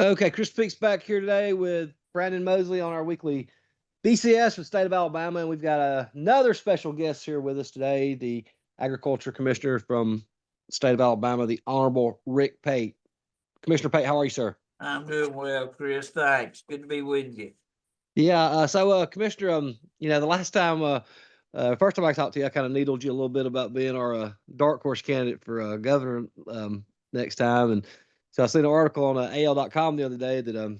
Okay, Chris Peaks back here today with Brandon Mosley on our weekly BCS with the state of Alabama, and we've got another special guest here with us today, the Agriculture Commissioner from the state of Alabama, the Honorable Rick Pate. Commissioner Pate, how are you, sir? I'm doing well, Chris. Thanks. Good to be with you. Yeah, Commissioner, the last time, first time I talked to you, I kind of needled you a little bit about being our dark horse candidate for governor next time, and so I seen an article on AL.com the other day that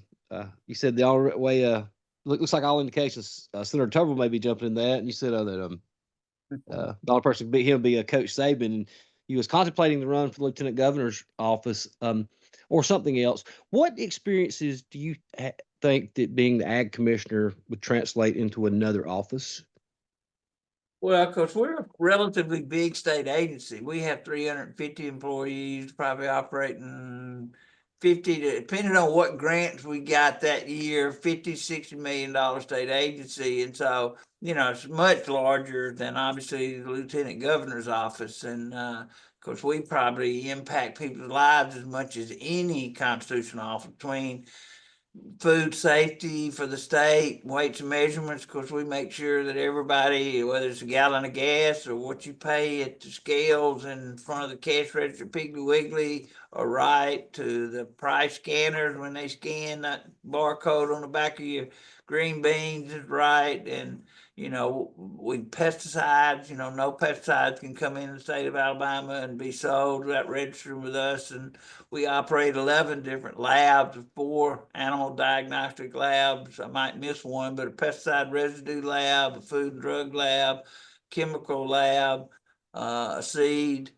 you said the only way looks like all indications Senator Tubble may be jumping in that, and you said that the only person to beat him would be Coach Saban, and he was contemplating the run for the lieutenant governor's office or something else. What experiences do you think that being the ag commissioner would translate into another office? Well, because we're a relatively big state agency. We have 350 employees, probably operating 50 to, depending on what grants we got that year, 50, $60 million state agency. And so, it's much larger than obviously the lieutenant governor's office. And, of course, we probably impact people's lives as much as any constitutional office between food safety for the state, weights and measurements. Of course, we make sure that everybody, whether it's a gallon of gas or what you pay at the scales in front of the cash register, Piggly Wiggly, are right, to the price scanners when they scan that barcode on the back of your green beans is right. And with pesticides, no pesticides can come in the state of Alabama and be sold without registering with us. And we operate 11 different labs, 4 animal diagnostic labs. I might miss one, but a pesticide residue lab, a food and drug lab, chemical lab, a seed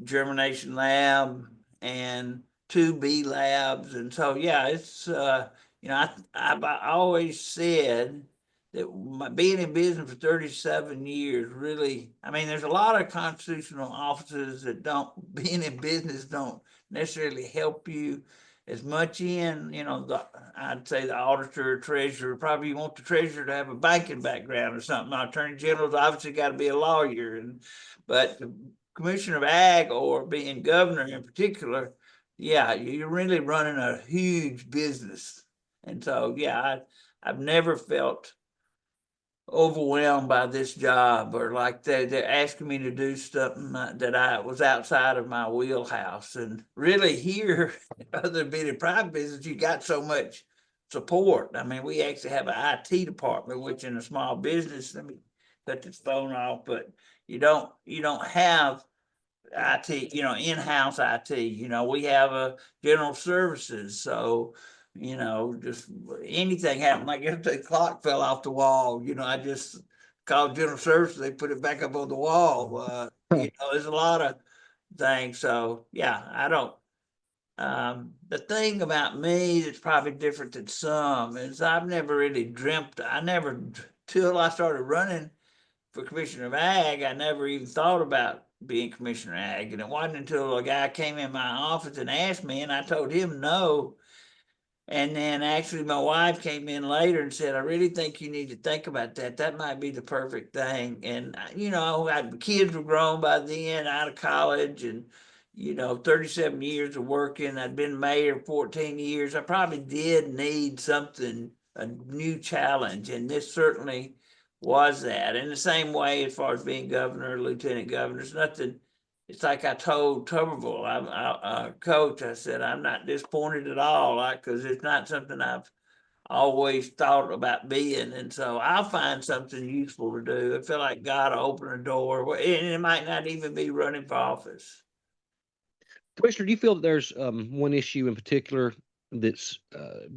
germination lab, and 2 bee labs. And so, yeah, it's, I've always said that being in business for 37 years really, I mean, there's a lot of constitutional offices that being in business don't necessarily help you as much in, I'd say the auditor, treasurer, probably you want the treasurer to have a banking background or something. The attorney general's obviously got to be a lawyer, but the commissioner of ag or being governor in particular, yeah, you're really running a huge business. And so, yeah, I've never felt overwhelmed by this job, or like they're asking me to do something that I was outside of my wheelhouse. And really here, other than being in private business, you got so much support. I mean, we actually have an IT department, which in a small business, let me cut this phone off, but you don't have IT, in-house IT. We have a general services, so just anything happened. Like if the clock fell off the wall, I just called general services. They put it back up on the wall. There's a lot of things. So yeah, I don't. The thing about me that's probably different than some is I've never really dreamt. Till I started running for commissioner of ag, I never even thought about being commissioner of ag. And it wasn't until a guy came in my office and asked me, and I told him no. And then actually my wife came in later and said, I really think you need to think about that. That might be the perfect thing. And, kids were grown by then, out of college, and, 37 years of working. I'd been mayor 14 years. I probably did need something, a new challenge. And this certainly was that. In the same way, as far as being governor, lieutenant governor, it's nothing. It's like I told Tuberville, coach, I said, I'm not disappointed at all, because it's not something I've always thought about being. And so I'll find something useful to do. I feel like God will open a door, and it might not even be running for office. Commissioner, do you feel that there's one issue in particular that's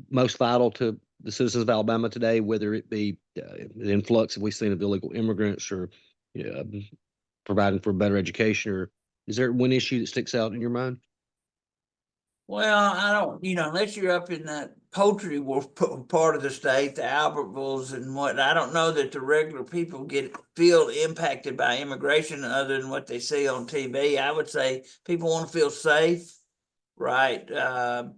most vital to the citizens of Alabama today, whether it be the influx that we've seen of illegal immigrants, or providing for better education, or is there one issue that sticks out in your mind? Well, I don't, unless you're up in that poultry part of the state, the Albertvilles and what, I don't know that the regular people feel impacted by immigration other than what they see on TV. I would say people want to feel safe, right? The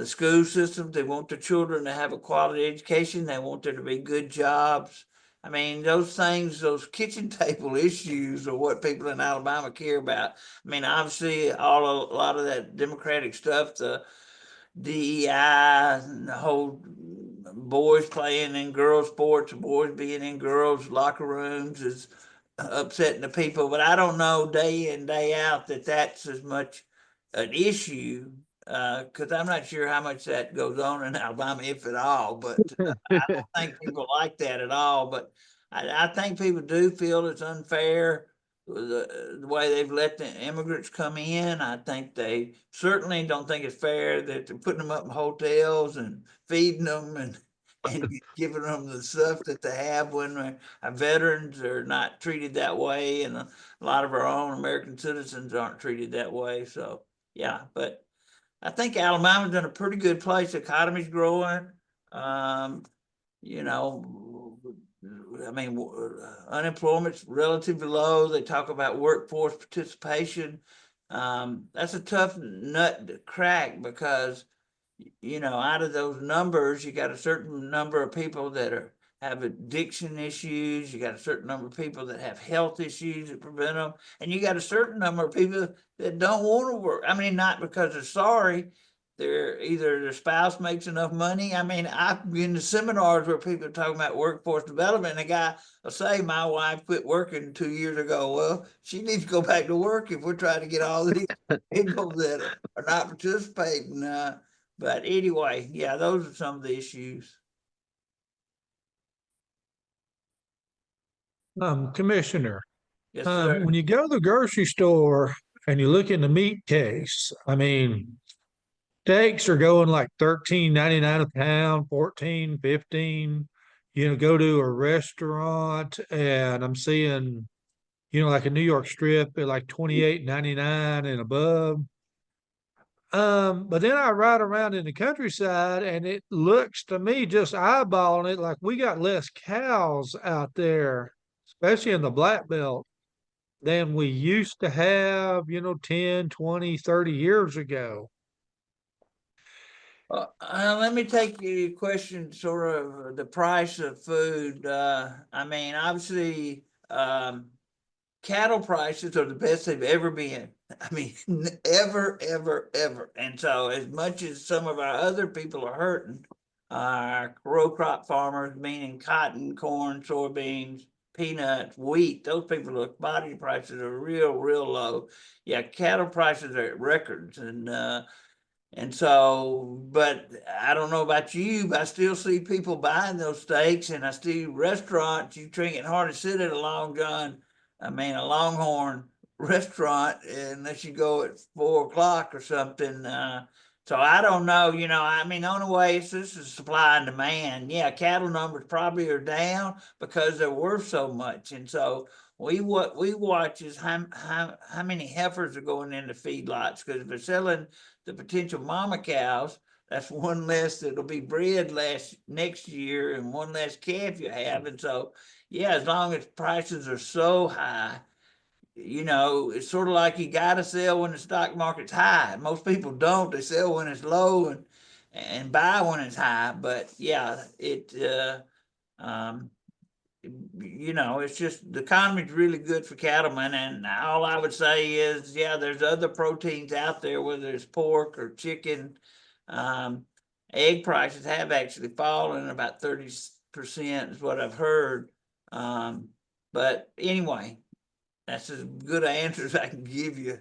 school system, they want their children to have a quality education. They want there to be good jobs. I mean, those things, those kitchen table issues are what people in Alabama care about. I mean, obviously, a lot of that Democratic stuff, the DEI and the whole boys playing in girls sports, boys being in girls locker rooms is upsetting the people. But I don't know day in, day out that that's as much an issue. Cause I'm not sure how much that goes on in Alabama, if at all, but I don't think people like that at all. But I think people do feel it's unfair the way they've let the immigrants come in. I think they certainly don't think it's fair that they're putting them up in hotels and feeding them and giving them the stuff that they have when our veterans are not treated that way, and a lot of our own American citizens aren't treated that way. So yeah, but I think Alabama's in a pretty good place. The economy's growing. Um, you know, I mean, unemployment's relatively low. They talk about workforce participation. That's a tough nut to crack because, you know, out of those numbers, you got a certain number of people that have addiction issues. You got a certain number of people that have health issues that prevent them, and you got a certain number of people that don't want to work. I mean, not because they're sorry. They're either their spouse makes enough money. I mean, I've been to seminars where people are talking about workforce development, and a guy will say, "My wife quit working 2 years ago." Well, she needs to go back to work if we're trying to get all these people that are not participating. But anyway, yeah, those are some of the issues. Commissioner, Yes, sir. when you go to the grocery store and you look in the meat case, I mean, steaks are going like $13.99 a pound, 14, 15. You know, go to a restaurant and I'm seeing, you know, like a New York strip at like 28.99 and above. But then I ride around in the countryside and it looks to me, just eyeballing it, like we got less cows out there, especially in the Black Belt, than we used to have, you know, 10, 20, 30 years ago. Let me take your question, sort of the price of food. I mean, obviously, cattle prices are the best they've ever been. I mean, ever, ever, ever. And so, as much as some of our other people are hurting, our row crop farmers, meaning cotton, corn, soybeans, peanuts, wheat, those people's commodity prices are real, real low. Yeah, cattle prices are at records, and so, but I don't know about you, but I still see people buying those steaks, and I see restaurants. You drinking hard to sit at a Long John, I mean a Longhorn restaurant, unless you go at 4 o'clock or something. So I don't know. You know, I mean, the only way this is supply and demand. Yeah, cattle numbers probably are down because they're worth so much, and so what we watch is how many heifers are going into feedlots, because if they're selling the potential mama cows, that's one less that'll be bred next year and one less calf you have. And so, yeah, as long as prices are so high, you know, it's sort of like you got to sell when the stock market's high. Most people don't; they sell when it's low and buy when it's high. But yeah, um, you know, it's just the economy's really good for cattlemen. And all I would say is, yeah, there's other proteins out there, whether it's pork or chicken. Um, Egg prices have actually fallen about 30% is what I've heard. But anyway, that's as good an answer as I can give you.